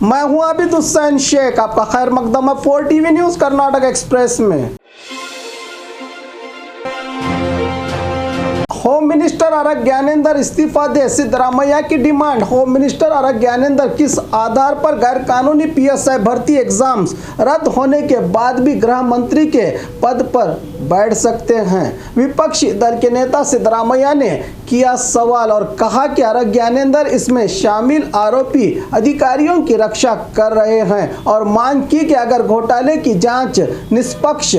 मैं हूं आबिद हुसैन शेख, आपका खैर मकदम है 4 टीवी न्यूज कर्नाटक एक्सप्रेस में। होम मिनिस्टर आर ज्ञानेंद्र इस्तीफा दे, सिद्धरामैया की demand. Home minister R Gyanendra किस आधार पर गैर कानूनी पीएसआई भर्ती एग्जाम्स रद्द होने के बाद भी गृह मंत्री के पद पर बैठ सकते हैं? विपक्षी दल के नेता सिद्धरामैया ने किया सवाल और कहा कि आर ज्ञानेंद्र इसमें शामिल आरोपी अधिकारियों की रक्षा कर रहे हैं और मांग की कि अगर घोटाले की जांच निष्पक्ष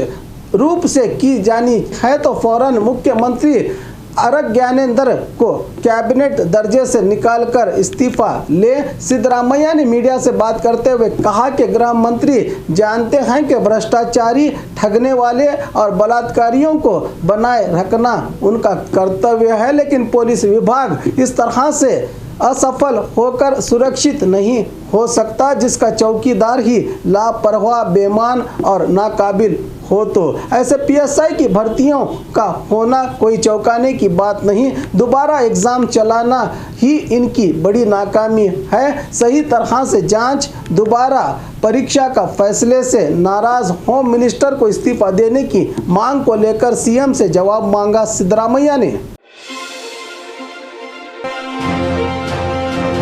रूप से की जानी है तो फौरन मुख्यमंत्री आर ज्ञानेंद्र को कैबिनेट दर्जे से निकालकर इस्तीफा ले। सिद्धरामैया ने मीडिया से बात करते हुए कहा कि गृह मंत्री जानते हैं कि भ्रष्टाचारी, ठगने वाले और बलात्कारियों को बनाए रखना उनका कर्तव्य है, लेकिन पुलिस विभाग इस तरह से असफल होकर सुरक्षित नहीं हो सकता जिसका चौकीदार ही लापरवाह, बेईमान और नाकाबिल हो। तो ऐसे पीएसआई की भर्तियों का होना कोई चौंकाने की बात नहीं, दोबारा एग्जाम चलाना ही इनकी बड़ी नाकामी है। सही तरह से जांच, दोबारा परीक्षा का फैसले से नाराज होम मिनिस्टर को इस्तीफा देने की मांग को लेकर सीएम से जवाब मांगा सिद्धरामैया ने।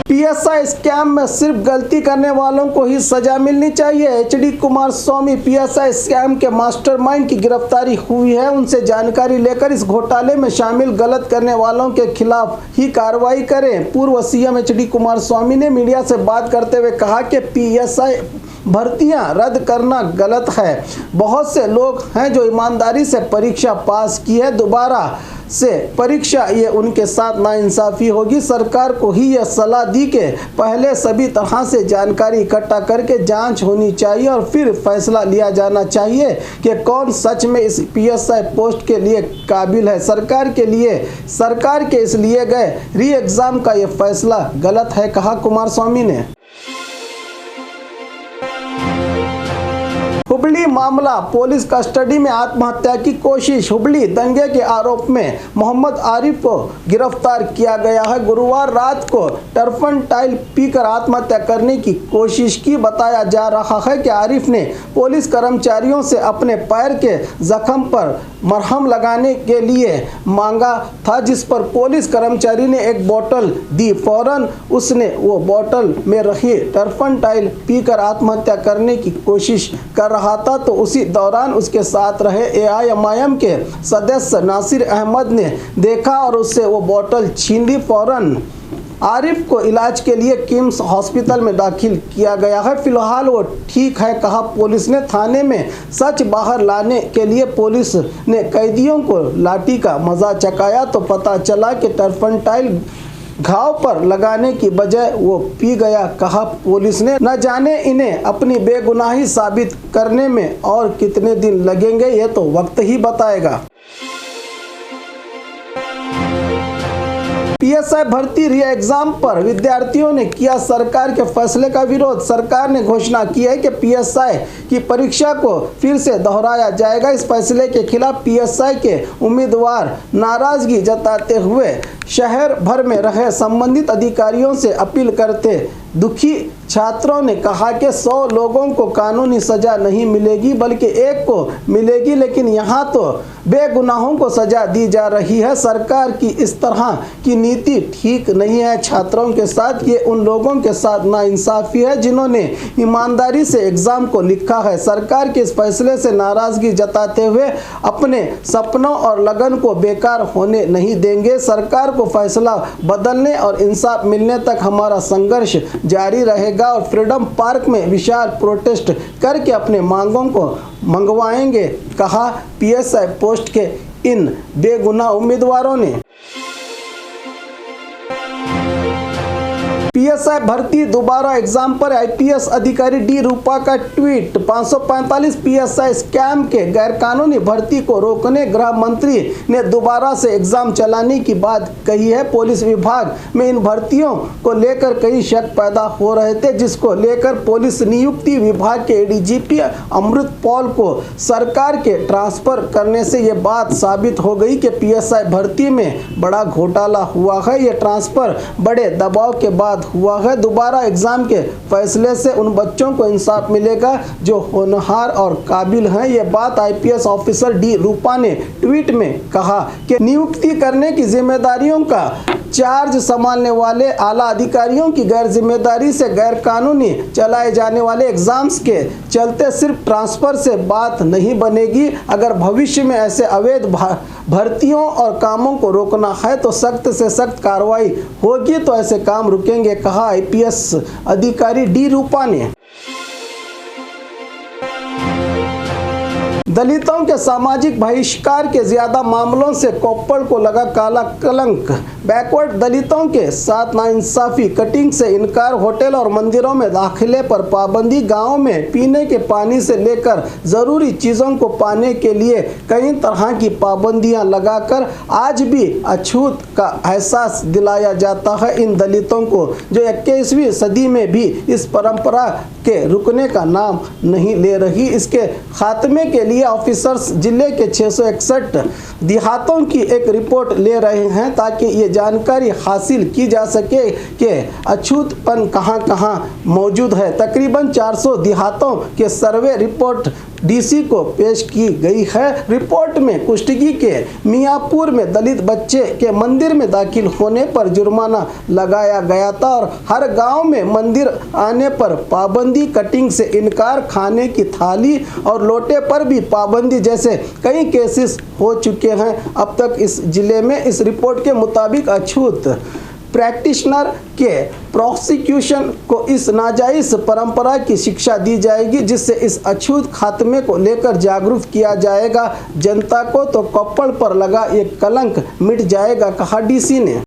पीएसआई स्कैम में सिर्फ गलती करने वालों को ही सजा मिलनी चाहिए। एचडी कुमारस्वामी पीएसआई स्कैम के मास्टरमाइंड की गिरफ्तारी हुई है, उनसे जानकारी लेकर इस घोटाले में शामिल गलत करने वालों के खिलाफ ही कार्रवाई करें। पूर्व सीएम एचडी कुमारस्वामी ने मीडिया से बात करते हुए कहा कि पीएसआई भर्तियां रद्द करना गलत है। बहुत से लोग हैं जो ईमानदारी से परीक्षा पास की है, दोबारा से परीक्षा ये उनके साथ नाइंसाफी होगी। सरकार को ही यह सलाह दी कि पहले सभी तरह से जानकारी इकट्ठा करके जांच होनी चाहिए और फिर फैसला लिया जाना चाहिए कि कौन सच में इस पीएसआई पोस्ट के लिए काबिल है। सरकार के इस लिए गए री एग्जाम का यह फैसला गलत है, कहा कुमारस्वामी ने। हुबली मामला, पुलिस कस्टडी में आत्महत्या की कोशिश। हुबली दंगे के आरोप में मोहम्मद आरिफ को गिरफ्तार किया गया है। गुरुवार रात को टर्पंटाइल पीकर आत्महत्या करने की कोशिश की। बताया जा रहा है कि आरिफ ने पुलिस कर्मचारियों से अपने पैर के जख्म पर मरहम लगाने के लिए मांगा था, जिस पर पुलिस कर्मचारी ने एक बोतल दी। फौरन उसने वो बोतल में रखी टर्पंटाइल पीकर आत्महत्या करने की कोशिश कर रहा था, तो उसी दौरान उसके साथ रहे एआईएमआईएम के सदस्य नासिर अहमद ने देखा और उससे वो बोतल छीन ली। फौरन आरिफ को इलाज के लिए किम्स हॉस्पिटल में दाखिल किया गया है। फिलहाल वो ठीक है, कहा पुलिस ने। थाने में सच बाहर लाने के लिए पुलिस ने कैदियों को लाठी का मजा चखाया तो पता चला कि टर्पंटाइल घाव पर लगाने की बजाय वो पी गया, कहा पुलिस ने। न जाने इन्हें अपनी बेगुनाही साबित करने में और कितने दिन लगेंगे, ये तो वक्त ही बताएगा। पीएसआई भर्ती री एग्जाम पर विद्यार्थियों ने किया सरकार के फैसले का विरोध। सरकार ने घोषणा की है कि पीएसआई की परीक्षा को फिर से दोहराया जाएगा। इस फैसले के खिलाफ पीएसआई के उम्मीदवार नाराजगी जताते हुए शहर भर में रहे संबंधित अधिकारियों से अपील करते दुखी छात्रों ने कहा कि 100 लोगों को कानूनी सजा नहीं मिलेगी बल्कि एक को मिलेगी, लेकिन यहाँ तो बेगुनाहों को सजा दी जा रही है। सरकार की इस तरह की नीति ठीक नहीं है। छात्रों के साथ ये उन लोगों के साथ नाइंसाफी है जिन्होंने ईमानदारी से एग्जाम को लिखा है। सरकार के इस फैसले से नाराजगी जताते हुए अपने सपनों और लगन को बेकार होने नहीं देंगे। सरकार को फैसला बदलने और इंसाफ मिलने तक हमारा संघर्ष जारी रहेगा और फ्रीडम पार्क में विशाल प्रोटेस्ट करके अपने मांगों को मंगवाएंगे, कहा पीएसआई पोस्ट के इन बेगुनाह उम्मीदवारों ने। पीएसआई भर्ती दोबारा एग्जाम पर आईपीएस अधिकारी डी रूपा का ट्वीट। 545 पीएसआई स्कैम के गैरकानूनी भर्ती को रोकने गृह मंत्री ने दोबारा से एग्जाम चलाने की बात कही है। पुलिस विभाग में इन भर्तियों को लेकर कई शक पैदा हो रहे थे, जिसको लेकर पुलिस नियुक्ति विभाग के एडीजीपी अमृत पॉल को सरकार के ट्रांसफर करने से ये बात साबित हो गई कि पीएसआई भर्ती में बड़ा घोटाला हुआ है। ये ट्रांसफर बड़े दबाव के बाद हुआ है। दोबारा एग्जाम के फैसले से उन बच्चों को इंसाफ मिलेगा जो होनहार और काबिल हैं। ये बात आईपीएस ऑफिसर डी रूपा ने ट्वीट में कहा कि नियुक्ति करने की जिम्मेदारियों का चार्ज संभालने वाले आला अधिकारियों की गैर जिम्मेदारी से गैर कानूनी चलाए जाने वाले एग्जाम्स के चलते सिर्फ ट्रांसफर से बात नहीं बनेगी। अगर भविष्य में ऐसे अवैध भर्तियों और कामों को रोकना है तो सख्त से सख्त कार्रवाई होगी, तो ऐसे काम रुकेंगे, कहा आईपीएस अधिकारी डी रूपा ने। दलितों के सामाजिक बहिष्कार के ज्यादा मामलों से कोप्पड़ को लगा काला कलंक। बैकवर्ड दलितों के साथ नाइंसाफी, कटिंग से इनकार, होटल और मंदिरों में दाखिले पर पाबंदी, गांव में पीने के पानी से लेकर जरूरी चीज़ों को पाने के लिए कई तरह की पाबंदियां लगाकर आज भी अछूत का एहसास दिलाया जाता है इन दलितों को, जो 21वीं सदी में भी इस परंपरा के रुकने का नाम नहीं ले रही। इसके खात्मे के लिए ऑफिसर्स जिले के 661 देहातों की एक रिपोर्ट ले रहे हैं ताकि ये जानकारी हासिल की जा सके कि अछूतपन कहां-कहां मौजूद है। तकरीबन 400 देहातों के सर्वे रिपोर्ट डीसी को पेश की गई है। रिपोर्ट में कुष्टगी के मियाँपुर में दलित बच्चे के मंदिर में दाखिल होने पर जुर्माना लगाया गया था और हर गांव में मंदिर आने पर पाबंदी, कटिंग से इनकार, खाने की थाली और लोटे पर भी पाबंदी जैसे कई केसेस हो चुके हैं अब तक इस जिले में। इस रिपोर्ट के मुताबिक अछूत प्रैक्टिशनर के प्रोसिक्यूशन को इस नाजायज परंपरा की शिक्षा दी जाएगी, जिससे इस अछूत खात्मे को लेकर जागरूक किया जाएगा जनता को, तो कोप्पड़ पर लगा ये कलंक मिट जाएगा, कहा डीसी ने।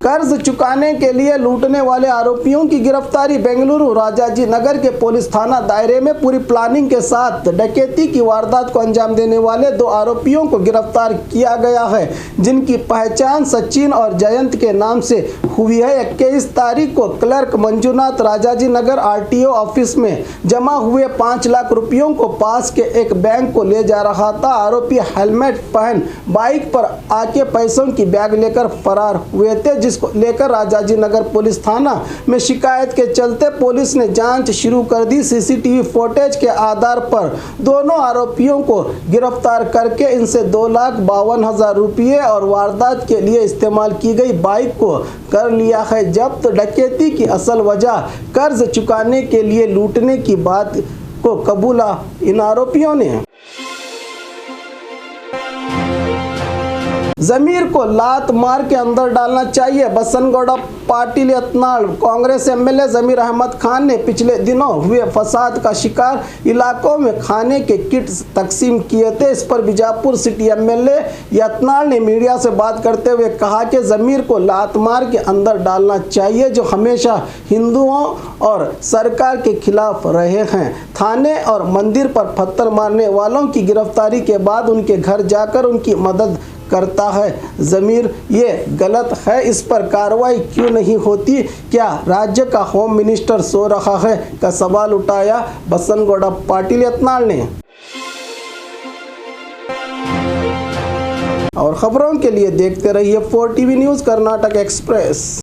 कर्ज चुकाने के लिए लूटने वाले आरोपियों की गिरफ्तारी। बेंगलुरु राजाजी नगर के पुलिस थाना दायरे में पूरी प्लानिंग के साथ डकैती की वारदात को अंजाम देने वाले 2 आरोपियों को गिरफ्तार किया गया है, जिनकी पहचान सचिन और जयंत के नाम से हुई है। 21 तारीख को क्लर्क मंजुनाथ राजाजी नगर आरटीओ ऑफिस में जमा हुए 5 लाख रुपयों को पास के एक बैंक को ले जा रहा था। आरोपी हेलमेट पहन बाइक पर आके पैसों की बैग लेकर फरार हुए थे, जिसको लेकर राजाजी नगर पुलिस थाना में शिकायत के चलते पुलिस ने जांच शुरू कर दी। सीसीटीवी फुटेज के आधार पर दोनों आरोपियों को गिरफ्तार करके इनसे 2,52,000 रुपये और वारदात के लिए इस्तेमाल की गई बाइक को कर लिया है जब्त। डकैती की असल वजह कर्ज चुकाने के लिए लूटने की बात को कबूला इन आरोपियों ने। जमीर को लात मार के अंदर डालना चाहिए, बसनगौड़ा पाटिल यत्नाल। कांग्रेस एमएलए जमीर अहमद खान ने पिछले दिनों हुए फसाद का शिकार इलाकों में खाने के किट्स तकसीम किए थे। इस पर बीजापुर सिटी एमएलए यत्नाल ने मीडिया से बात करते हुए कहा कि जमीर को लात मार के अंदर डालना चाहिए, जो हमेशा हिंदुओं और सरकार के खिलाफ रहे हैं। थाने और मंदिर पर पत्थर मारने वालों की गिरफ्तारी के बाद उनके घर जाकर उनकी मदद करता है जमीर, ये गलत है। इस पर कार्रवाई क्यों नहीं होती? क्या राज्य का होम मिनिस्टर सो रहा है का सवाल उठाया बसनगौड़ा पाटिल यत्नाल ने। और खबरों के लिए देखते रहिए 4 टीवी न्यूज़ कर्नाटक एक्सप्रेस।